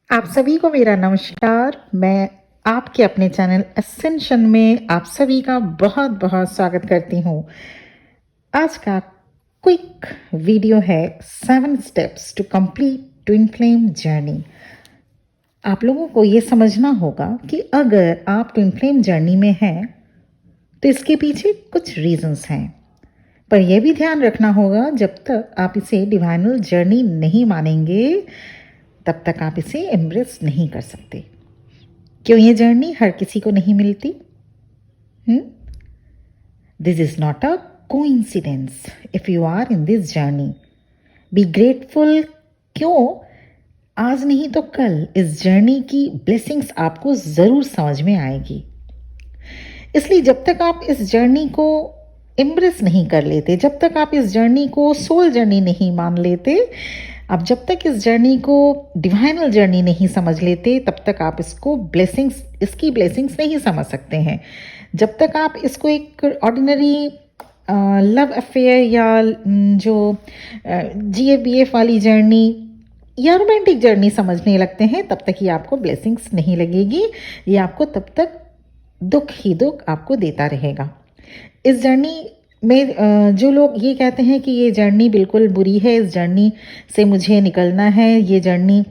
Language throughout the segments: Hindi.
आप सभी को मेरा नमस्कार। मैं आपके अपने चैनल एसेंशन में आप सभी का बहुत बहुत स्वागत करती हूँ। आज का क्विक वीडियो है 7 steps to complete twin flame journey. आप लोगों को ये समझना होगा कि अगर आप ट्विन फ्लेम जर्नी में हैं तो इसके पीछे कुछ रीजंस हैं, पर यह भी ध्यान रखना होगा जब तक आप इसे डिवाइनल जर्नी नहीं मानेंगे तब तक आप इसे एम्ब्रेस नहीं कर सकते। क्यों ये जर्नी हर किसी को नहीं मिलती? This is not a coincidence if you are in this journey. Be grateful. क्यों? आज नहीं तो कल इस जर्नी की ब्लेसिंग्स आपको जरूर समझ में आएगी। इसलिए जब तक आप इस जर्नी को एम्ब्रेस नहीं कर लेते, जब तक आप इस जर्नी को सोल जर्नी नहीं मान लेते, आप जब तक इस जर्नी को डिवाइनल जर्नी नहीं समझ लेते, तब तक आप इसकी ब्लेसिंग्स नहीं समझ सकते हैं। जब तक आप इसको एक ऑर्डिनरी लव अफेयर या जो GFBF वाली जर्नी या रोमांटिक जर्नी समझने लगते हैं, तब तक ये आपको ब्लेसिंग्स नहीं लगेगी। ये आपको तब तक दुख ही दुख आपको देता रहेगा। इस जर्नी में जो लोग ये कहते हैं कि ये जर्नी बिल्कुल बुरी है, इस जर्नी से मुझे निकलना है, ये जर्नी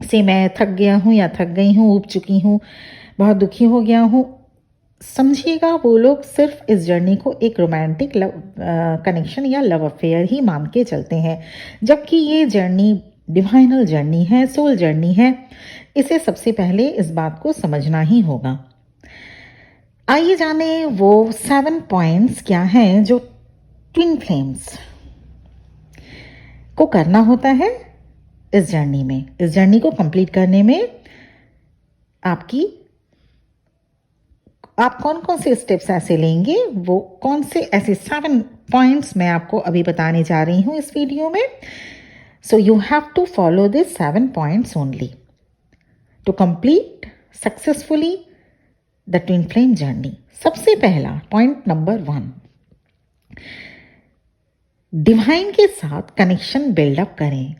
से मैं थक गया हूँ या थक गई हूँ, ऊब चुकी हूँ, बहुत दुखी हो गया हूँ, समझिएगा वो लोग सिर्फ इस जर्नी को एक रोमांटिक लव कनेक्शन या लव अफेयर ही मान के चलते हैं, जबकि ये जर्नी डिवाइनल जर्नी है, सोल जर्नी है। इसे सबसे पहले इस बात को समझना ही होगा। आइए जाने वो 7 पॉइंट्स क्या हैं जो ट्विन फ्लेम्स को करना होता है इस जर्नी में। इस जर्नी को कंप्लीट करने में आप कौन कौन से स्टेप्स ऐसे लेंगे, वो कौन से ऐसे 7 पॉइंट्स मैं आपको अभी बताने जा रही हूं इस वीडियो में। So you have to follow this 7 points only to complete successfully the twin flame journey. सबसे पहला पॉइंट नंबर 1, डिवाइन के साथ कनेक्शन बिल्डअप करें,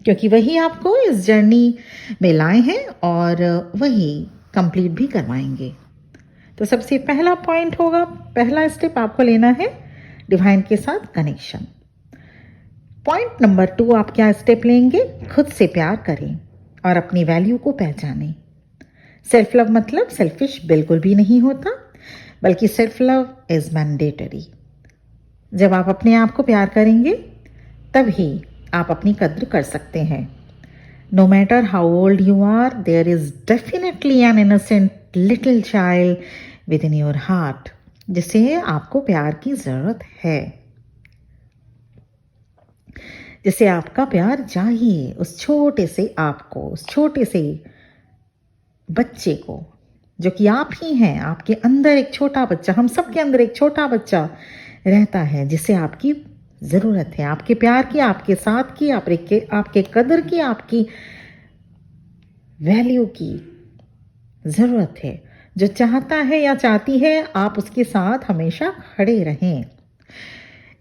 क्योंकि वही आपको इस जर्नी में लाए हैं और वही कंप्लीट भी करवाएंगे। तो सबसे पहला पॉइंट होगा, पहला स्टेप आपको लेना है डिवाइन के साथ कनेक्शन। पॉइंट नंबर 2, आप क्या स्टेप लेंगे? खुद से प्यार करें और अपनी वैल्यू को पहचानें। सेल्फ लव मतलब सेल्फिश बिल्कुल भी नहीं होता, बल्कि सेल्फ लव इज मैंडेटरी। जब आप अपने आप को प्यार करेंगे तभी आप अपनी कद्र कर सकते हैं। No matter how old you are, there is definitely an innocent little child within your heart जिसे आपको प्यार की जरूरत है, जिसे आपका प्यार चाहिए। उस छोटे से आपको, उस छोटे से बच्चे को, जो कि आप ही हैं। आपके अंदर एक छोटा बच्चा, हम सब के अंदर एक छोटा बच्चा रहता है जिसे आपकी ज़रूरत है, आपके प्यार की, आपके साथ की, आपके कदर की, आपकी वैल्यू की ज़रूरत है, जो चाहता है या चाहती है आप उसके साथ हमेशा खड़े रहें।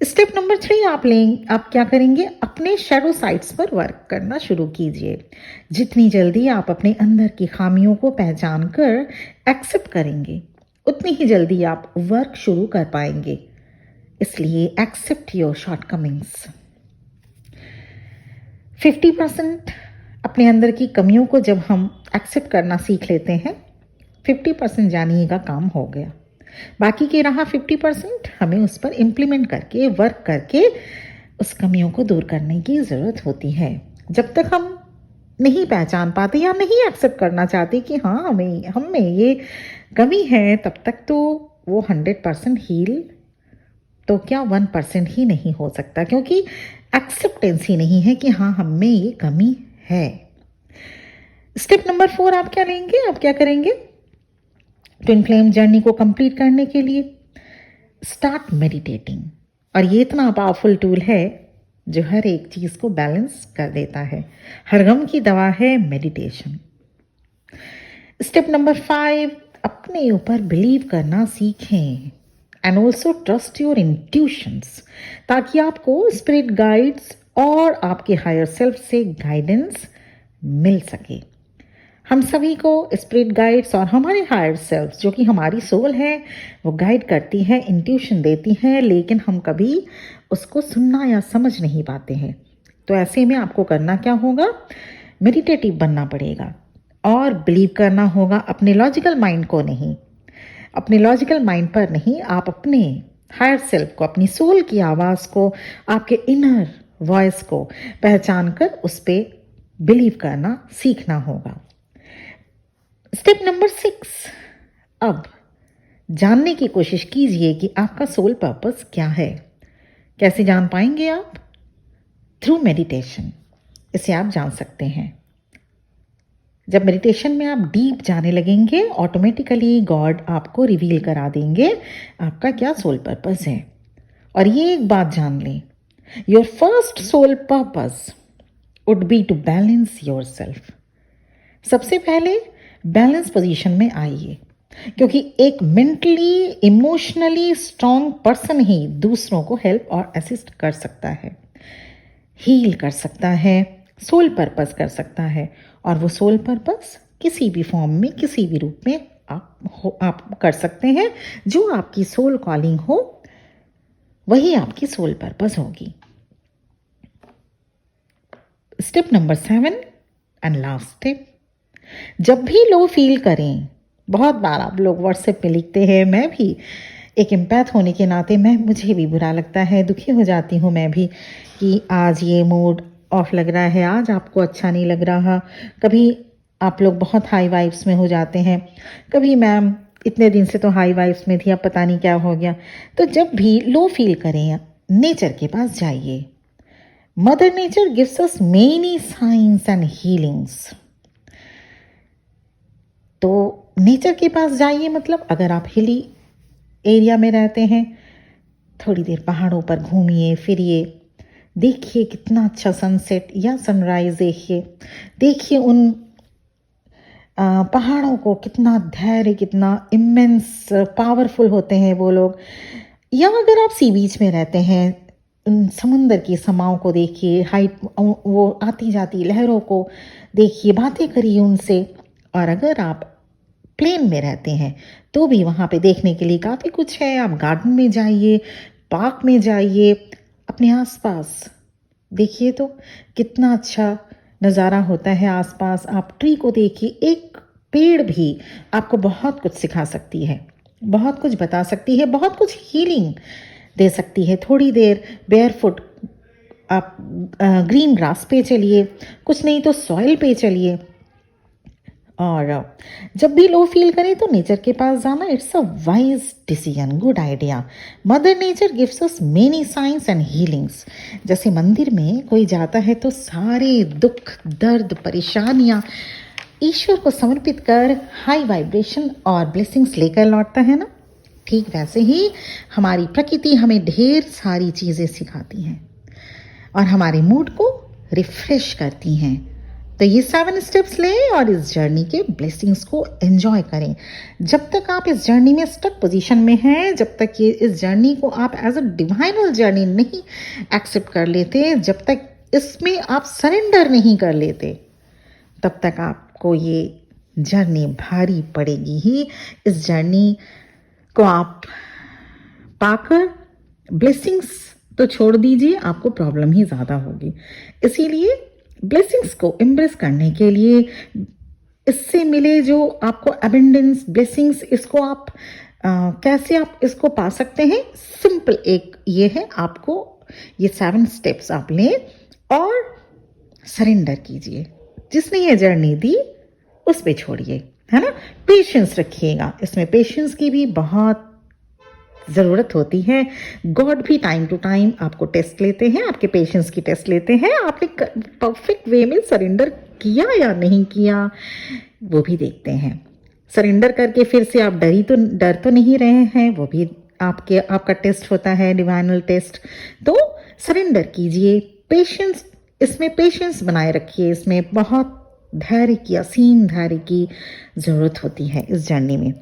स्टेप नंबर 3 आप क्या करेंगे? अपने शैडो साइड्स पर वर्क करना शुरू कीजिए। जितनी जल्दी आप अपने अंदर की खामियों को पहचान कर एक्सेप्ट करेंगे, उतनी ही जल्दी आप वर्क शुरू कर पाएंगे। इसलिए एक्सेप्ट योर शॉर्टकमिंग्स। 50% अपने अंदर की कमियों को जब हम एक्सेप्ट करना सीख लेते हैं, 50% जानिएगा काम हो गया। बाकी के रहा 50%, हमें उस पर इम्प्लीमेंट करके, वर्क करके उस कमियों को दूर करने की ज़रूरत होती है। जब तक हम नहीं पहचान पाते या नहीं एक्सेप्ट करना चाहते कि हाँ हम में ये कमी है, तब तक तो वो 100% हील तो क्या 1% ही नहीं हो सकता, क्योंकि एक्सेप्टेंस ही नहीं है कि हाँ हम में ये कमी है। स्टेप नंबर 4 आप क्या लेंगे? आप क्या करेंगे ट्विन फ्लेम जर्नी को कंप्लीट करने के लिए? Start meditating. और ये इतना पावरफुल टूल है जो हर एक चीज़ को बैलेंस कर देता है। हर गम की दवा है मेडिटेशन। स्टेप नंबर 5, अपने ऊपर बिलीव करना सीखें and also trust your intuitions, ताकि आपको स्पिरिट गाइड्स और आपके हायर सेल्फ से गाइडेंस मिल सके। हम सभी को स्पिरिट गाइड्स और हमारे हायर सेल्फ जो कि हमारी सोल है वो गाइड करती है, इंट्यूशन देती है, लेकिन हम कभी उसको सुनना या समझ नहीं पाते हैं। तो ऐसे में आपको करना क्या होगा, मेडिटेटिव बनना पड़ेगा और बिलीव करना होगा अपने लॉजिकल माइंड को नहीं, अपने लॉजिकल माइंड पर नहीं, आप अपने हायर सेल्फ को, अपनी सोल की आवाज़ को, आपके इनर वॉइस को पहचान कर उस पर बिलीव करना सीखना होगा। स्टेप नंबर 6, अब जानने की कोशिश कीजिए कि आपका सोल पर्पस क्या है। कैसे जान पाएंगे आप? Through meditation. इसे आप जान सकते हैं। जब मेडिटेशन में आप डीप जाने लगेंगे, ऑटोमेटिकली गॉड आपको रिवील करा देंगे आपका क्या सोल पर्पस है। और ये एक बात जान लें, your first soul purpose would be to balance yourself. सबसे पहले बैलेंस पोजीशन में आइए, क्योंकि एक मेंटली इमोशनली स्ट्रांग पर्सन ही दूसरों को हेल्प और असिस्ट कर सकता है, हील कर सकता है, सोल पर्पस कर सकता है। और वो सोल पर्पस किसी भी फॉर्म में, किसी भी रूप में आप कर सकते हैं। जो आपकी सोल कॉलिंग हो वही आपकी सोल पर्पस होगी। Step number 7 and last step, जब भी लो फील करें, बहुत बार आप लोग व्हाट्सएप पे लिखते हैं, मैं भी एक एम्पैथ होने के नाते मुझे भी बुरा लगता है, दुखी हो जाती हूँ मैं भी कि आज ये मूड ऑफ लग रहा है, आज आपको अच्छा नहीं लग रहा। कभी आप लोग बहुत हाई वाइब्स में हो जाते हैं, कभी मैम इतने दिन से तो हाई वाइब्स में थी, अब पता नहीं क्या हो गया। तो जब भी लो फील करें, नेचर के पास जाइए। Mother nature gives us many science and healings. तो नेचर के पास जाइए, मतलब अगर आप हिली एरिया में रहते हैं, थोड़ी देर पहाड़ों पर घूमिए फिरिए, देखिए कितना अच्छा सनसेट या सनराइज देखिए, देखिए उन पहाड़ों को, कितना धैर्य, कितना इमेंस पावरफुल होते हैं वो लोग। या अगर आप सी बीच में रहते हैं, उन समुंदर की समाओं को देखिए, हाइट वो आती जाती लहरों को देखिए, बातें करिए उनसे। और अगर आप प्लेन में रहते हैं तो भी वहाँ पे देखने के लिए काफ़ी कुछ है। आप गार्डन में जाइए, पार्क में जाइए, अपने आसपास देखिए तो कितना अच्छा नज़ारा होता है आसपास। आप ट्री को देखिए, एक पेड़ भी आपको बहुत कुछ सिखा सकती है, बहुत कुछ बता सकती है, बहुत कुछ हीलिंग दे सकती है। थोड़ी देर बेयरफुट आप ग्रीन ग्रास पे चलिए, कुछ नहीं तो सॉइल पे चलिए। और जब भी लो फील करें तो नेचर के पास जाना, it's a wise decision, good idea. Mother nature gives us many science and healings. जैसे मंदिर में कोई जाता है तो सारे दुख, दर्द, परेशानियाँ ईश्वर को समर्पित कर हाई वाइब्रेशन और ब्लेसिंग्स लेकर लौटता है ना, ठीक वैसे ही हमारी प्रकृति हमें ढेर सारी चीज़ें सिखाती हैं और हमारे मूड को रिफ्रेश करती हैं। तो ये 7 स्टेप्स लें और इस जर्नी के ब्लेसिंग्स को एंजॉय करें। जब तक आप इस जर्नी में स्टक पोजीशन में हैं, जब तक ये इस जर्नी को आप एज अ डिवाइनल जर्नी नहीं एक्सेप्ट कर लेते, जब तक इसमें आप सरेंडर नहीं कर लेते, तब तक आपको ये जर्नी भारी पड़ेगी ही। इस जर्नी को आप पाकर ब्लेसिंग्स तो छोड़ दीजिए, आपको प्रॉब्लम ही ज़्यादा होगी। इसीलिए ब्लेसिंग्स को एम्ब्रेस करने के लिए, इससे मिले जो आपको अबेंडेंस ब्लेसिंग्स, इसको आप कैसे आप इसको पा सकते हैं? सिंपल एक ये है, आपको ये 7 स्टेप्स आप लें और सरेंडर कीजिए। जिसने ये जर्नी दी उस पे छोड़िए, है ना। पेशेंस रखिएगा, इसमें पेशेंस की भी बहुत ज़रूरत होती है। गॉड भी टाइम टू टाइम आपको टेस्ट लेते हैं, आपके पेशेंस की टेस्ट लेते हैं। आपने परफेक्ट वे में सरेंडर किया या नहीं किया वो भी देखते हैं। सरेंडर करके फिर से आप डर तो नहीं रहे हैं, वो भी आपका टेस्ट होता है, डिवाइनल टेस्ट। तो सरेंडर कीजिए, पेशेंस, इसमें पेशेंस बनाए रखिए। इसमें बहुत धैर्य की, असीम धैर्य की ज़रूरत होती है इस जर्नी में।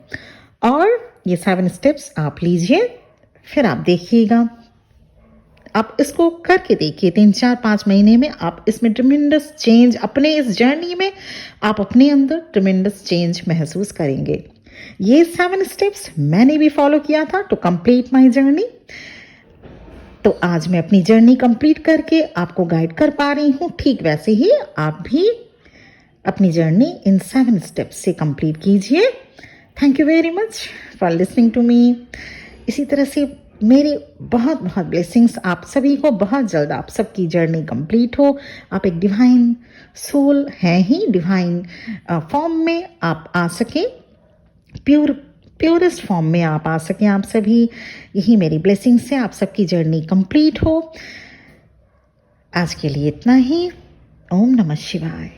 और ये 7 स्टेप्स आप लीजिए, फिर आप देखिएगा आप इसको करके देखिए 3-4-5 महीने में आप इसमें ट्रिमेंडस चेंज अपने इस जर्नी में आप अपने अंदर ट्रिमेंडस चेंज महसूस करेंगे। ये 7 स्टेप्स मैंने भी फॉलो किया था टू कंप्लीट माय जर्नी। तो आज मैं अपनी जर्नी कंप्लीट करके आपको गाइड कर पा रही हूँ। ठीक वैसे ही आप भी अपनी जर्नी इन 7 स्टेप्स से कंप्लीट कीजिए। Thank you very much for listening to me. इसी तरह से मेरे बहुत बहुत ब्लेसिंग्स आप सभी को। बहुत जल्द आप सबकी जर्नी कंप्लीट हो, आप एक डिवाइन सोल हैं ही, डिवाइन फॉर्म में आप आ सकें, प्योरेस्ट फॉर्म में आप आ सकें आप सभी। यही मेरी ब्लेसिंग्स है, आप सबकी जर्नी कंप्लीट हो। आज के लिए इतना ही। ओम नमः शिवाय।